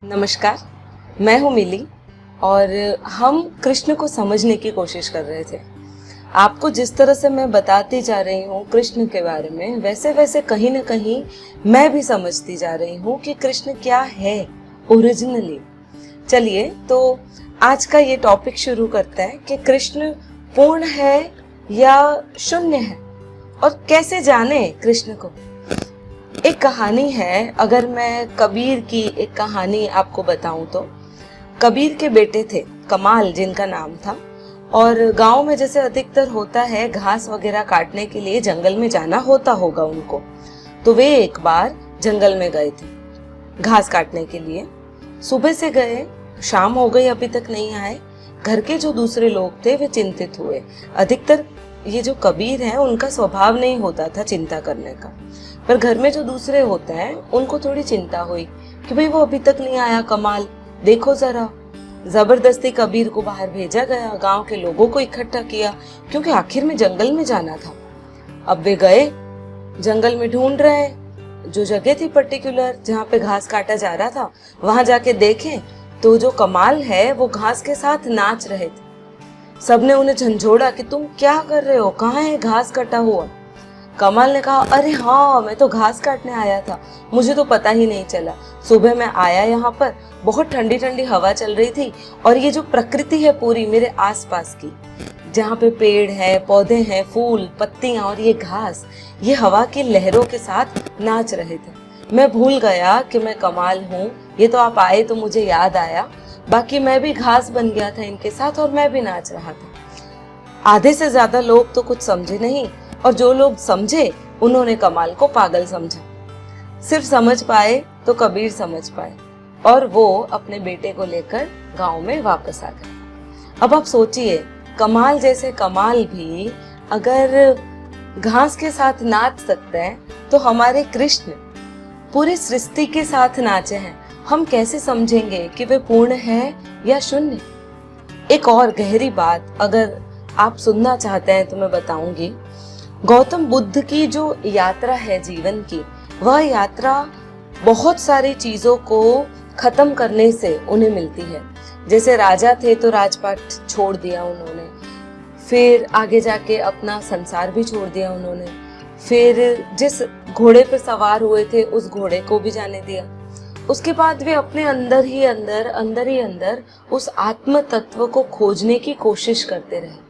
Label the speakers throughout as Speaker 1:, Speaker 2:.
Speaker 1: नमस्कार, मैं हूँ मिली और हम कृष्ण को समझने की कोशिश कर रहे थे। आपको जिस तरह से मैं बताती जा रही हूँ कृष्ण के बारे में, वैसे वैसे कहीं ना कहीं मैं भी समझती जा रही हूँ कि कृष्ण क्या है ओरिजिनली। चलिए तो आज का ये टॉपिक शुरू करते हैं कि कृष्ण पूर्ण है या शून्य है और कैसे जाने कृष्ण को। एक कहानी है, अगर मैं कबीर की एक कहानी आपको बताऊं तो कबीर के बेटे थे कमाल जिनका नाम था, और गांव में जैसे अधिकतर होता है घास वगैरह काटने के लिए जंगल में जाना होता होगा उनको, तो वे एक बार जंगल में गए थे घास काटने के लिए। सुबह से गए, शाम हो गई, अभी तक नहीं आए। घर के जो दूसरे लोग थे वे चिंतित हुए। अधिकतर ये जो कबीर हैं उनका स्वभाव नहीं होता था चिंता करने का, पर घर में जो दूसरे होते हैं उनको थोड़ी चिंता हुई कि भाई वो अभी तक नहीं आया कमाल, देखो जरा। जबरदस्ती कबीर को बाहर भेजा गया, गांव के लोगों को इकट्ठा किया, क्योंकि आखिर में जंगल में जाना था। अब वे गए जंगल में, ढूंढ रहे जो जगह थी पर्टिकुलर जहाँ पे घास काटा जा रहा था, वहां जाके देखें तो जो कमाल है वो घास के साथ नाच रहे थे। सबने उन्हें झंझोड़ा कि तुम क्या कर रहे हो, कहाँ है घास कटा हुआ। कमाल ने कहा, अरे हाँ, मैं तो घास काटने आया था, मुझे तो पता ही नहीं चला। सुबह मैं आया यहाँ पर, बहुत ठंडी ठंडी हवा चल रही थी, और ये जो प्रकृति है पूरी मेरे आसपास की, जहाँ पे पेड़ है, पौधे हैं, फूल, पत्तियां और ये घास, ये हवा की लहरों के साथ नाच रहे थे। मैं भूल गया कि मैं कमाल हूँ, ये तो आप आए तो मुझे याद आया, बाकी मैं भी घास बन गया था इनके साथ और मैं भी नाच रहा था। आधे से ज्यादा लोग तो कुछ समझे नहीं, और जो लोग समझे उन्होंने कमाल को पागल समझा। सिर्फ समझ पाए तो कबीर समझ पाए, और वो अपने बेटे को लेकर गांव में वापस आ गए। अब आप सोचिए, कमाल जैसे कमाल भी अगर घास के साथ नाच सकते हैं, तो हमारे कृष्ण पूरी सृष्टि के साथ नाचे हैं। हम कैसे समझेंगे कि वे पूर्ण है या शून्य। एक और गहरी बात अगर आप सुनना चाहते हैं तो मैं बताऊंगी। गौतम बुद्ध की जो यात्रा है जीवन की, वह यात्रा बहुत सारी चीजों को खत्म करने से उन्हें मिलती है। जैसे राजा थे तो राजपाट छोड़ दिया उन्होंने, फिर आगे जाके अपना संसार भी छोड़ दिया उन्होंने, फिर जिस घोड़े पर सवार हुए थे उस घोड़े को भी जाने दिया। उसके बाद वे अपने अंदर ही अंदर उस आत्म तत्व को खोजने की कोशिश करते रहे।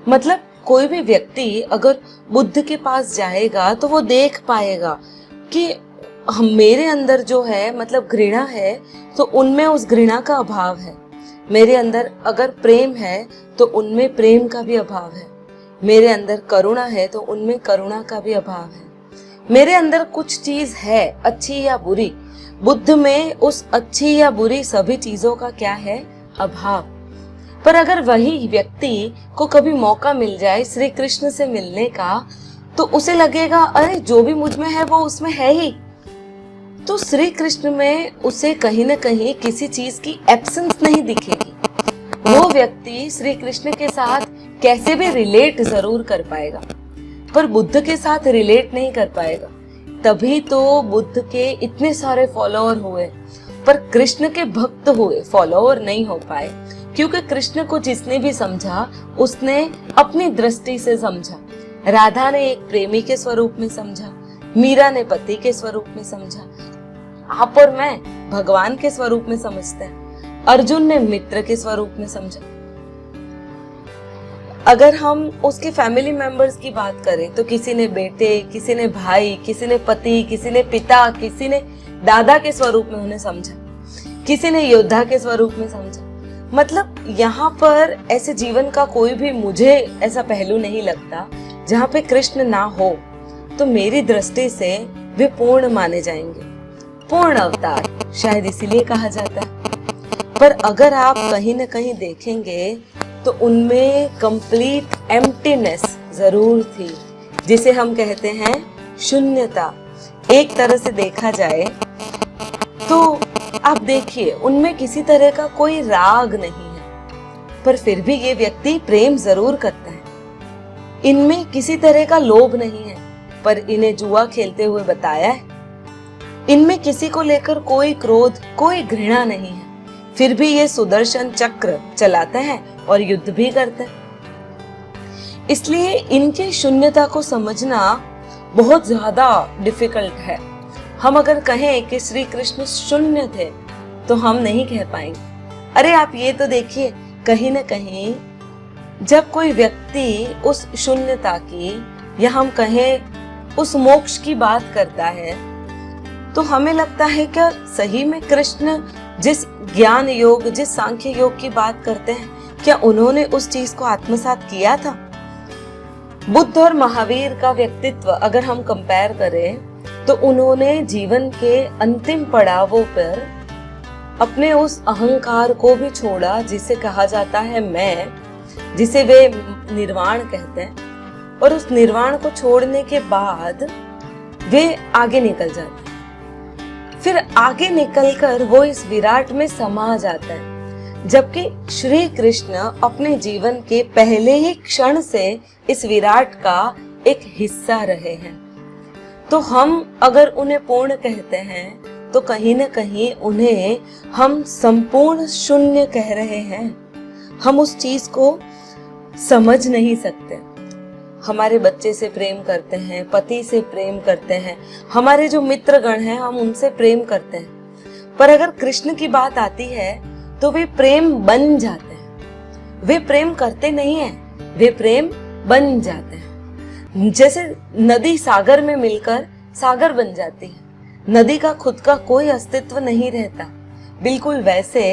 Speaker 1: मतलब कोई भी व्यक्ति अगर बुद्ध के पास जाएगा तो वो देख पाएगा कि मेरे अंदर जो है, मतलब घृणा है, तो उनमें उस घृणा का अभाव है। मेरे अंदर अगर प्रेम है तो उनमें प्रेम का भी अभाव है। मेरे अंदर करुणा है तो उनमें करुणा का भी अभाव है। मेरे अंदर कुछ चीज है अच्छी या बुरी, बुद्ध में उस अच्छी या बुरी सभी चीजों का क्या है, अभाव। पर अगर वही व्यक्ति को कभी मौका मिल जाए श्री कृष्ण से मिलने का, तो उसे लगेगा अरे जो भी मुझ में है वो उसमें है ही। तो श्री कृष्ण में उसे कहीं न कहीं किसी चीज की एब्सेंस नहीं दिखेगी। वो व्यक्ति श्री कृष्ण के साथ कैसे भी रिलेट जरूर कर पाएगा, पर बुद्ध के साथ रिलेट नहीं कर पाएगा। तभी तो बुद्ध के इतने सारे फॉलोअर हुए, पर कृष्ण के भक्त हुए, फॉलोअर नहीं हो पाए। क्योंकि कृष्ण को जिसने भी समझा उसने अपनी दृष्टि से समझा। राधा ने एक प्रेमी के स्वरूप में समझा, मीरा ने पति के स्वरूप में समझा, आप और मैं भगवान के स्वरूप में समझते हैं, अर्जुन ने मित्र के स्वरूप में समझा। अगर हम उसके फैमिली मेंबर्स की बात करें तो किसी ने बेटे, किसी ने भाई, किसी ने पति, किसी ने पिता, किसी ने दादा के स्वरूप में उन्हें समझा, किसी ने योद्धा के स्वरूप में समझा। मतलब यहाँ पर ऐसे जीवन का कोई भी मुझे ऐसा पहलू नहीं लगता जहाँ पे कृष्ण ना हो। तो मेरी दृष्टि से वे पूर्ण माने जाएंगे, पूर्ण अवतार शायद इसीलिए कहा जाता है। पर अगर आप कहीं न कहीं देखेंगे तो उनमें कंप्लीट एम्प्टीनेस जरूर थी, जिसे हम कहते हैं शून्यता। एक तरह से देखा जाए तो आप देखिए, उनमें किसी तरह का कोई राग नहीं है, पर फिर भी ये व्यक्ति प्रेम जरूर करता है। इनमें किसी तरह का लोभ नहीं है, पर इन्हें जुआ खेलते हुए बताया है। इनमें किसी को लेकर कोई क्रोध, कोई घृणा नहीं है। फिर भी ये सुदर्शन चक्र चलाते हैं और युद्ध भी करते हैं। इसलिए इनके शून्यता को समझना बहुत ज्यादा डिफिकल्ट है। हम अगर कहें कि श्री कृष्ण शून्य थे तो हम नहीं कह पाएंगे। अरे आप ये तो देखिए, कहीं ना कहीं जब कोई व्यक्ति उस शून्यता की, या हम कहें उस मोक्ष की बात करता है, तो हमें लगता है क्या सही में कृष्ण जिस ज्ञान योग, जिस सांख्य योग की बात करते हैं, क्या उन्होंने उस चीज को आत्मसात किया था? बुद्ध और महावीर का व्यक्तित्व अगर हम कंपेयर करें तो उन्होंने जीवन के अंतिम पड़ावों पर अपने उस अहंकार को भी छोड़ा जिसे कहा जाता है मैं, जिसे वे निर्वाण कहते हैं, और उस निर्वाण को छोड़ने के बाद वे आगे निकल जाते हैं। फिर आगे निकलकर वो इस विराट में समा जाता है। जबकि श्री कृष्ण अपने जीवन के पहले ही क्षण से इस विराट का एक हिस्सा रहे हैं। तो हम अगर उन्हें पूर्ण कहते हैं तो कहीं न कहीं उन्हें हम संपूर्ण शून्य कह रहे हैं। हम उस चीज को समझ नहीं सकते। हमारे बच्चे से प्रेम करते हैं, पति से प्रेम करते हैं, हमारे जो मित्रगण हैं हम उनसे प्रेम करते हैं, पर अगर कृष्ण की बात आती है तो वे प्रेम बन जाते हैं। वे प्रेम करते नहीं हैं, वे प्रेम बन जाते हैं। जैसे नदी सागर में मिलकर सागर बन जाती है, नदी का खुद का कोई अस्तित्व नहीं रहता, बिल्कुल वैसे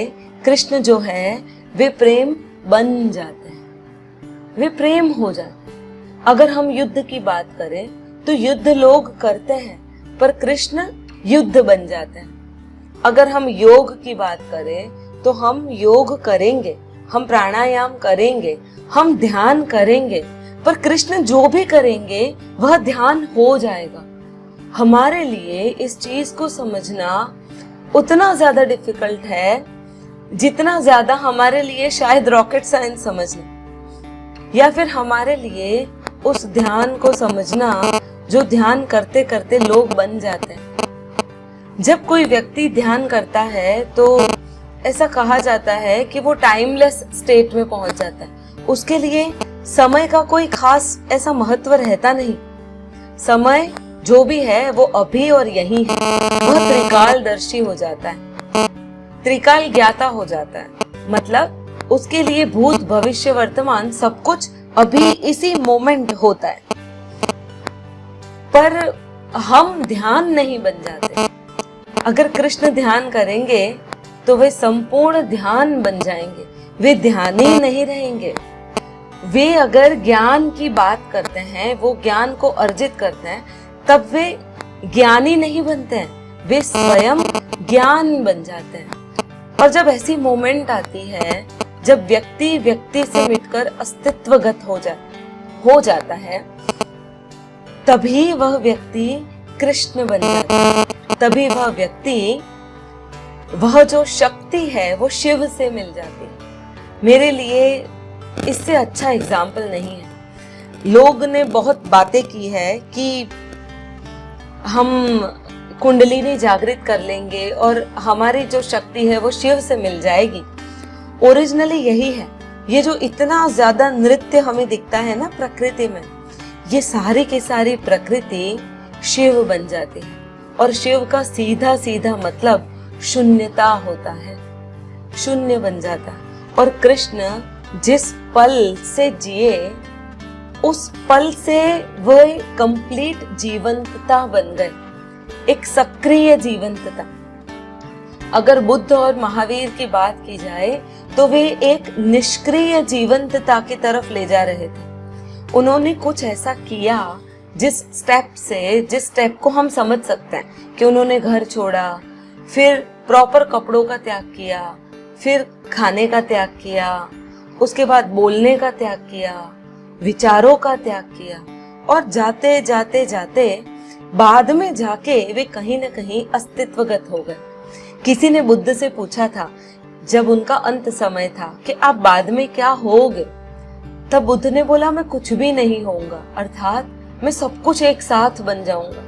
Speaker 1: कृष्ण जो है वे प्रेम बन जाते हैं, वे प्रेम हो जाते हैं। अगर हम युद्ध की बात करें तो युद्ध लोग करते हैं, पर कृष्ण युद्ध बन जाते हैं। अगर हम योग की बात करें तो हम योग करेंगे, हम प्राणायाम करेंगे, हम ध्यान करेंगे, पर कृष्ण जो भी करेंगे वह ध्यान हो जाएगा। हमारे लिए इस चीज को समझना उतना ज्यादा डिफिकल्ट है जितना ज्यादा हमारे लिए शायद रॉकेट साइंस समझना, या फिर हमारे लिए उस ध्यान को समझना जो ध्यान करते करते लोग बन जाते हैं। जब कोई व्यक्ति ध्यान करता है तो ऐसा कहा जाता है कि वो टाइमलेस स्टेट में पहुंच जाता है। उसके लिए समय का कोई खास ऐसा महत्व रहता नहीं। समय जो भी है वो अभी और यही है। वह त्रिकालदर्शी हो जाता है, त्रिकाल ज्ञाता हो जाता है। मतलब उसके लिए भूत, भविष्य, वर्तमान सब कुछ अभी इसी मोमेंट होता है। पर हम ध्यान नहीं बन जाते। अगर कृष्ण ध्यान करेंगे तो वे संपूर्ण ध्यान बन जाएंगे, वे ध्यानी नहीं रहेंगे। वे अगर ज्ञान की बात करते हैं, वो ज्ञान को अर्जित करते हैं, तब वे ज्ञानी नहीं बनते हैं, वे स्वयं ज्ञान बन जाते हैं। और जब ऐसी मोमेंट आती है जब व्यक्ति व्यक्ति से मिटकर अस्तित्वगत हो जाता है, तभी वह व्यक्ति कृष्ण बन जाता है। तभी वह व्यक्ति, वह जो शक्ति है वो शिव से मिल जाती है। मेरे लिए इससे अच्छा एग्जाम्पल नहीं है। लोग ने बहुत बातें की है कि हम कुंडलिनी जागृत कर लेंगे और हमारी जो शक्ति है वो शिव से मिल जाएगी। ओरिजिनली यही है। ये जो इतना ज्यादा नृत्य हमें दिखता है ना प्रकृति में, ये सारी की सारी प्रकृति शिव बन जाती है। और शिव का सीधा सीधा मतलब शून्यता होता है, शून्य बन जाता है। और कृष्ण जिस पल से जिए उस पल से वह कंप्लीट जीवंतता बन गए, एक सक्रिय जीवंतता। अगर बुद्ध और महावीर की बात की जाए तो वे एक निष्क्रिय जीवंतता की तरफ ले जा रहे थे। उन्होंने कुछ ऐसा किया जिस स्टेप को हम समझ सकते हैं कि उन्होंने घर छोड़ा, फिर प्रॉपर कपड़ों का त्याग किया, फिर खाने का त्याग किया, उसके बाद बोलने का त्याग किया, विचारों का त्याग किया, और जाते जाते जाते बाद में जाके वे कहीं न कहीं अस्तित्वगत हो गए। किसी ने बुद्ध से पूछा था जब उनका अंत समय था कि आप बाद में क्या होगे, तब बुद्ध ने बोला मैं कुछ भी नहीं होऊंगा, अर्थात मैं सब कुछ एक साथ बन जाऊंगा।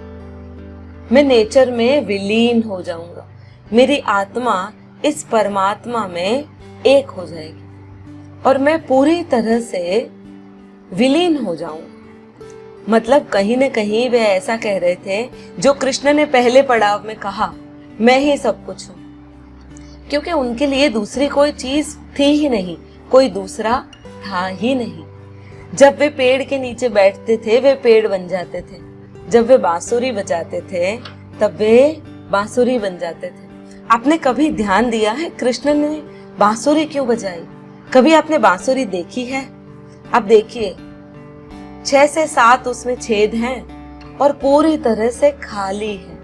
Speaker 1: मैं नेचर में विलीन हो जाऊंगा, मेरी आत्मा इस परमात्मा में एक हो जाएगी और मैं पूरी तरह से विलीन हो जाऊंगा। मतलब कहीं न कहीं वे ऐसा कह रहे थे जो कृष्ण ने पहले पड़ाव में कहा, मैं ही सब कुछ हूं, क्योंकि उनके लिए दूसरी कोई चीज थी ही नहीं, कोई दूसरा था ही नहीं। जब वे पेड़ के नीचे बैठते थे वे पेड़ बन जाते थे, जब वे बांसुरी बजाते थे तब वे बांसुरी बन जाते थे। आपने कभी ध्यान दिया है कृष्ण ने बांसुरी क्यों बजाई? कभी आपने बांसुरी देखी है? आप देखिए 6 से 7 उसमें छेद हैं और पूरी तरह से खाली है।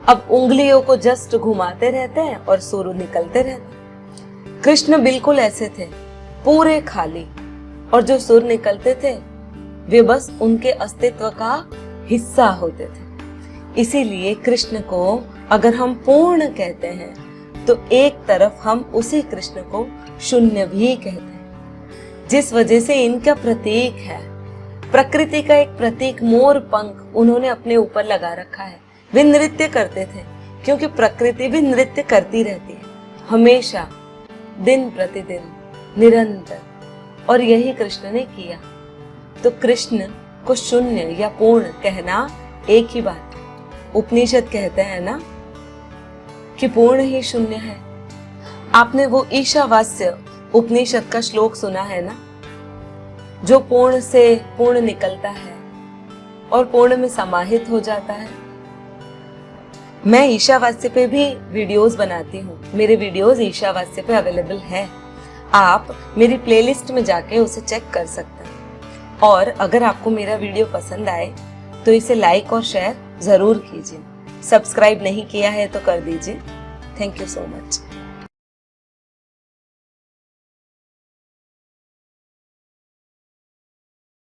Speaker 1: अब उंगलियों को जस्ट घुमाते रहते हैं और सुर निकलते रहते हैं। कृष्ण बिल्कुल ऐसे थे, पूरे खाली, और जो सुर निकलते थे वे बस उनके अस्तित्व का हिस्सा होते थे। इसीलिए कृष्ण को अगर हम पूर्ण कहते हैं तो एक तरफ हम उसी कृष्ण को शून्य भी कहते हैं, जिस वजह से इनका प्रतीक है, प्रकृति का एक प्रतीक मोर पंख उन्होंने अपने ऊपर लगा रखा है। वे नृत्य करते थे क्योंकि प्रकृति भी नृत्य करती रहती है हमेशा, दिन प्रतिदिन, निरंतर, और यही कृष्ण ने किया। तो कृष्ण को शून्य या पूर्ण कहना एक ही बात है। उपनिषद कहते हैं ना कि पूर्ण ही शून्य है। आपने वो ईशावास्य उपनिषद का श्लोक सुना है ना, जो पूर्ण से पूर्ण निकलता है और पूर्ण में समाहित हो जाता है। मैं ईशावास्य पे भी वीडियोस बनाती हूँ, मेरे वीडियोस ईशावास्य पे अवेलेबल है, आप मेरी प्लेलिस्ट में जाके उसे चेक कर सकते हैं। और अगर आपको मेरा वीडियो पसंद आए तो इसे लाइक और शेयर जरूर कीजिए। सब्सक्राइब नहीं किया है तो कर दीजिए। Thank you so much.